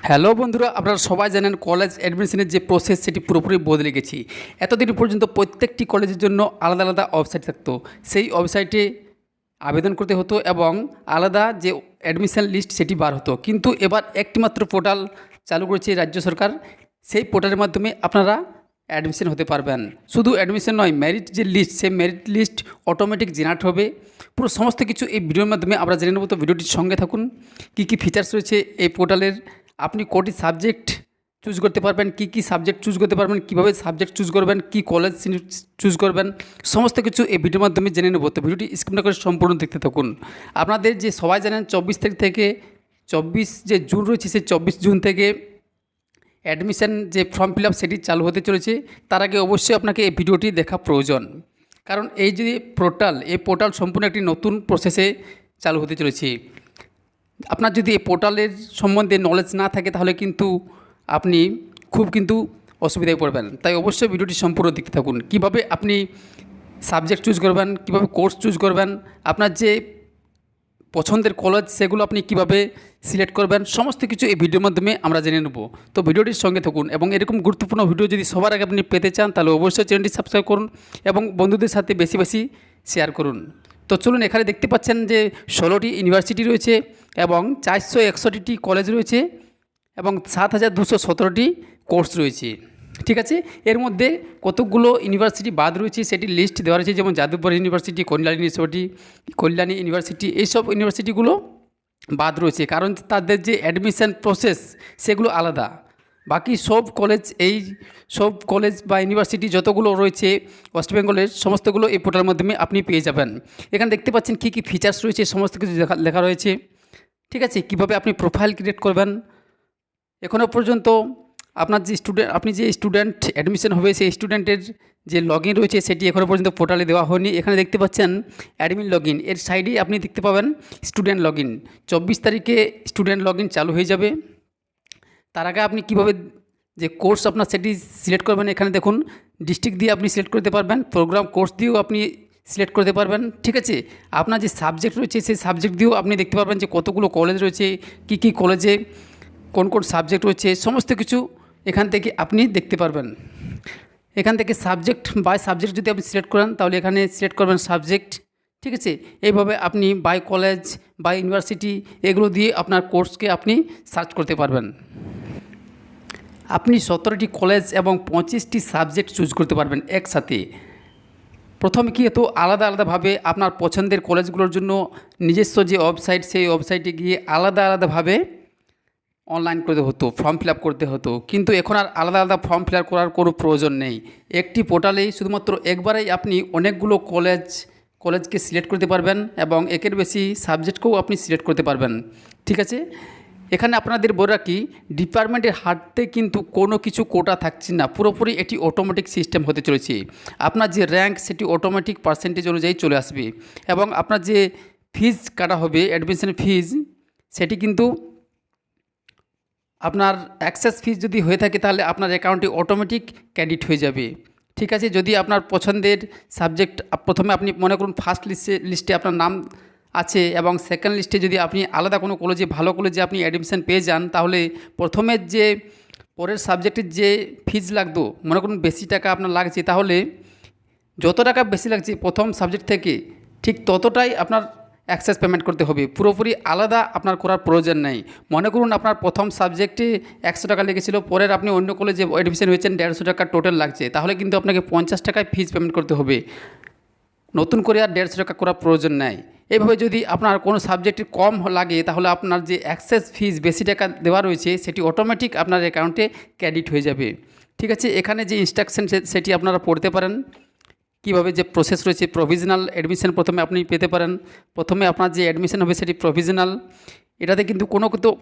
Hello বন্ধুরা, আপনারা সবাই জানেন কলেজ অ্যাডমিশনের যে প্রসেস সেটি পুরোপুরি বদলে গেছে। এতদিন পর্যন্ত প্রত্যেকটি কলেজের জন্য আলাদা আলাদা ওয়েবসাইট থাকতো। সেই ওয়েবসাইটে আবেদন করতে হতো এবং আলাদা যে অ্যাডমিশন লিস্ট সেটি বার হতো। কিন্তু এবার একটিমাত্র পোর্টাল চালু করেছে রাজ্য সরকার। সেই পোর্টালের মাধ্যমে আপনারা অ্যাডমিশন হতে পারবেন। শুধু অ্যাডমিশন নয়, মেরিট যে লিস্ট, সেই মেরিট লিস্ট অটোমেটিক জেনারেট হবে। পুরো সমস্ত কিছু এই ভিডিওর মাধ্যমে আমরা জেনে নেব। তো ভিডিওটির সঙ্গে থাকুন। কী কী ফিচার্স রয়েছে এই পোর্টালের, আপনি কোটি সাবজেক্ট চুজ করতে পারবেন, কি সাবজেক্ট চুজ করতে পারবেন, কীভাবে সাবজেক্ট চুজ করবেন, কি কলেজ চুজ করবেন, সমস্ত কিছু এই ভিডিওর মাধ্যমে জেনে নেব। তো ভিডিওটি স্কিপ না করে সম্পূর্ণ দেখতে থাকুন। আপনাদের যে সবাই জানেন 24 তারিখ থেকে 24 যে জুন রয়েছে, সেই 24 জুন থেকে অ্যাডমিশন যে ফর্ম ফিল আপ সেটি চালু হতে চলেছে। তার আগে অবশ্যই আপনাকে এই ভিডিওটি দেখা প্রয়োজন, কারণ এই যে পোর্টাল সম্পূর্ণ একটি নতুন প্রসেসে চালু হতে চলেছে। আপনার যদি এই পোর্টালের সম্বন্ধে নলেজ না থাকে তাহলে কিন্তু আপনি খুব অসুবিধায় পড়বেন। তাই অবশ্যই ভিডিওটি সম্পূর্ণ দেখতে থাকুন। কিভাবে আপনি সাবজেক্ট চুজ করবেন, কিভাবে কোর্স চুজ করবেন, আপনার যে পছন্দের কলেজ সেগুলো আপনি কিভাবে সিলেক্ট করবেন, সমস্ত কিছু এই ভিডিওর মাধ্যমে আমরা জেনে নেব। তো ভিডিওটির সঙ্গে থাকুন এবং এরকম গুরুত্বপূর্ণ ভিডিও যদি সবার আগে আপনি পেতে চান তাহলে অবশ্যই চ্যানেলটি সাবস্ক্রাইব করুন এবং বন্ধুদের সাথে বেশি বেশি শেয়ার করুন। তো চলুন, এখানে দেখতে পাচ্ছেন যে 16টি ইউনিভার্সিটি রয়েছে এবং 461টি কলেজ রয়েছে এবং 7217টি কোর্স রয়েছে। ঠিক আছে, এর মধ্যে কতকগুলো ইউনিভার্সিটি বাদ রয়েছে সেটি লিস্ট দেওয়া রয়েছে, যেমন যাদবপুর ইউনিভার্সিটি, কল্যাণী ইউনিভার্সিটি, এইসব ইউনিভার্সিটিগুলো বাদ রয়েছে কারণ তাদের যে অ্যাডমিশন প্রসেস সেগুলো আলাদা। বাকি সব কলেজ বা ইউনিভার্সিটি যতগুলো রয়েছে ওয়েস্ট বেঙ্গলের, সমস্তগুলো এই পোর্টালের মাধ্যমে আপনি পেয়ে যাবেন। এখানে দেখতে পাচ্ছেন কী কী ফিচার্স রয়েছে, সমস্ত কিছু লেখা রয়েছে। ঠিক আছে, কিভাবে আপনি প্রোফাইল ক্রিয়েট করবেন। এখনও পর্যন্ত আপনি যে স্টুডেন্ট অ্যাডমিশন হবে সেই স্টুডেন্টের যে লগইন রয়েছে সেটি এখনও পর্যন্ত পোর্টালে দেওয়া হয়নি। এখানে দেখতে পাচ্ছেন অ্যাডমিন লগইন, এর সাইডেই আপনি দেখতে পাবেন স্টুডেন্ট লগইন। 24 তারিখে স্টুডেন্ট লগইন চালু হয়ে যাবে। তার আগে আপনি কিভাবে যে কোর্স আপনার সেটি সিলেক্ট করবেন, এখানে দেখুন ডিস্ট্রিক্ট দিয়ে আপনি সিলেক্ট করতে পারবেন, প্রোগ্রাম কোর্স দিয়েও আপনি সিলেক্ট করতে পারবেন। ঠিক আছে, আপনার যে সাবজেক্ট রয়েছে সেই সাবজেক্ট দিয়েও আপনি দেখতে পারবেন যে কতগুলো কলেজ রয়েছে, কী কলেজে কোন সাবজেক্ট রয়েছে, সমস্ত কিছু এখান থেকে আপনি দেখতে পারবেন। এখান থেকে সাবজেক্ট যদি আপনি সিলেক্ট করেন তাহলে এখানে সিলেক্ট করবেন সাবজেক্ট। ঠিক আছে, এইভাবে আপনি বাই কলেজ বাই ইউনিভার্সিটি এগুলো দিয়ে আপনার কোর্সকে আপনি সার্চ করতে পারবেন। আপনি 17টি কলেজ এবং 25টি সাবজেক্ট চুজ করতে পারবেন একসাথে। প্রথমে কি হতো, আলাদা আলাদাভাবে আপনার পছন্দের কলেজগুলোর জন্য নিজস্ব যে ওয়েবসাইট, সেই ওয়েবসাইটে গিয়ে আলাদাভাবে অনলাইন করতে হতো, ফর্ম ফিল আপ করতে হতো। কিন্তু এখন আর আলাদা আলাদা ফর্ম ফিল আপ করার কোনো প্রয়োজন নেই। একটি পোর্টালেই শুধুমাত্র একবারেই আপনি অনেকগুলো কলেজকে সিলেক্ট করতে পারবেন এবং একের বেশি সাবজেক্টকেও আপনি সিলেক্ট করতে পারবেন। ঠিক আছে, এখানে আপনাদের বলে রাখি, ডিপার্টমেন্টের হাতে কিন্তু কোনো কিছু কোটা থাকছে না, পুরোপুরি এটি অটোমেটিক সিস্টেম হতে চলেছে। আপনার যে র্যাঙ্ক সেটি অটোমেটিক পার্সেন্টেজ অনুযায়ী চলে আসবে এবং আপনার যে ফিজ কাটা হবে, অ্যাডমিশন ফিজ, সেটি কিন্তু আপনার অ্যাক্সেস ফিজ যদি হয়ে থাকে তাহলে আপনার অ্যাকাউন্টে অটোমেটিক ক্রেডিট হয়ে যাবে। ঠিক আছে, যদি আপনার পছন্দের সাবজেক্ট প্রথমে আপনি মনে করুন ফার্স্ট লিস্টে আপনার নাম আছে এবং সেকেন্ড লিস্টে যদি আপনি আলাদা কোনো কলেজে, ভালো কলেজে আপনি অ্যাডমিশন পেয়ে যান, তাহলে প্রথমের যে পরের সাবজেক্টের যে ফিজ লাগতো, মনে করুন বেশি টাকা আপনার লাগছে, তাহলে যত টাকা বেশি লাগছে প্রথম সাবজেক্ট থেকে ঠিক ততটাই আপনার অ্যাক্সেস পেমেন্ট করতে হবে। পুরোপুরি আলাদা আপনার করার প্রয়োজন নেই। মনে করুন আপনার প্রথম সাবজেক্টে 100 টাকা লেগেছিল, পরের আপনি অন্য কলেজে অ্যাডমিশন হয়েছেন 150 টাকা টোটাল লাগছে, তাহলে কিন্তু আপনাকে 50 টাকায় ফিজ পেমেন্ট করতে হবে। নতুন করে আর 150 টাকা করার প্রয়োজন নেই। এইভাবে যদি আপনার কোনো সাবজেক্টে কম লাগে তাহলে আপনার যে অ্যাক্সেস ফিজ বেশি টাকা দেওয়া রয়েছে সেটি অটোমেটিক আপনার অ্যাকাউন্টে ক্রেডিট হয়ে যাবে। ঠিক আছে, এখানে যে ইনস্ট্রাকশন সেটি আপনারা পড়তে পারেন। কীভাবে যে প্রসেস রয়েছে, প্রভিজনাল অ্যাডমিশন প্রথমে আপনি পেতে পারেন। প্রথমে আপনার যে অ্যাডমিশন হবে সেটি প্রভিজনাল, এটাতে কিন্তু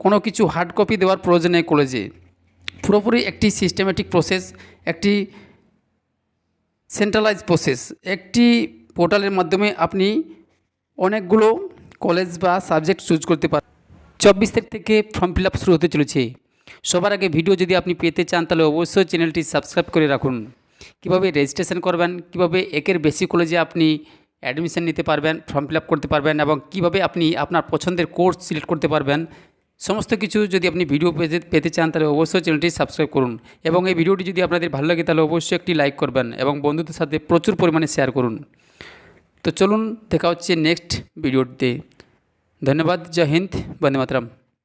কোনো কিছু হার্ড কপি দেওয়ার প্রয়োজন নেই কলেজে। পুরোপুরি একটি সিস্টেমেটিক প্রসেস, একটি সেন্ট্রালাইজ প্রসেস। একটি পোর্টালের মাধ্যমে আপনি অনেকগুলো কলেজ বা সাবজেক্ট চুজ করতে পারেন। 24 তারিখ থেকে ফর্ম ফিল আপ শুরু হতে চলেছে। সবার আগে ভিডিও যদি আপনি পেতে চান তাহলে অবশ্যই চ্যানেলটি সাবস্ক্রাইব করে রাখুন। কীভাবে রেজিস্ট্রেশন করবেন, কীভাবে একের বেশি কলেজে আপনি অ্যাডমিশন নিতে পারবেন, ফর্ম ফিল আপ করতে পারবেন এবং কীভাবে আপনি আপনার পছন্দের কোর্স সিলেক্ট করতে পারবেন, সমস্ত কিছু যদি আপনি ভিডিও পেতে চান তাহলে অবশ্যই চ্যানেলটি সাবস্ক্রাইব করুন এবং এই ভিডিওটি যদি আপনাদের ভালো লাগে তাহলে অবশ্যই একটি লাইক করবেন এবং বন্ধুদের সাথে প্রচুর পরিমাণে শেয়ার করুন। তো চলুন দেখা হচ্ছে নেক্সট ভিডিওতে। ধন্যবাদ। জয় হিন্দ, বন্দে মাতরম।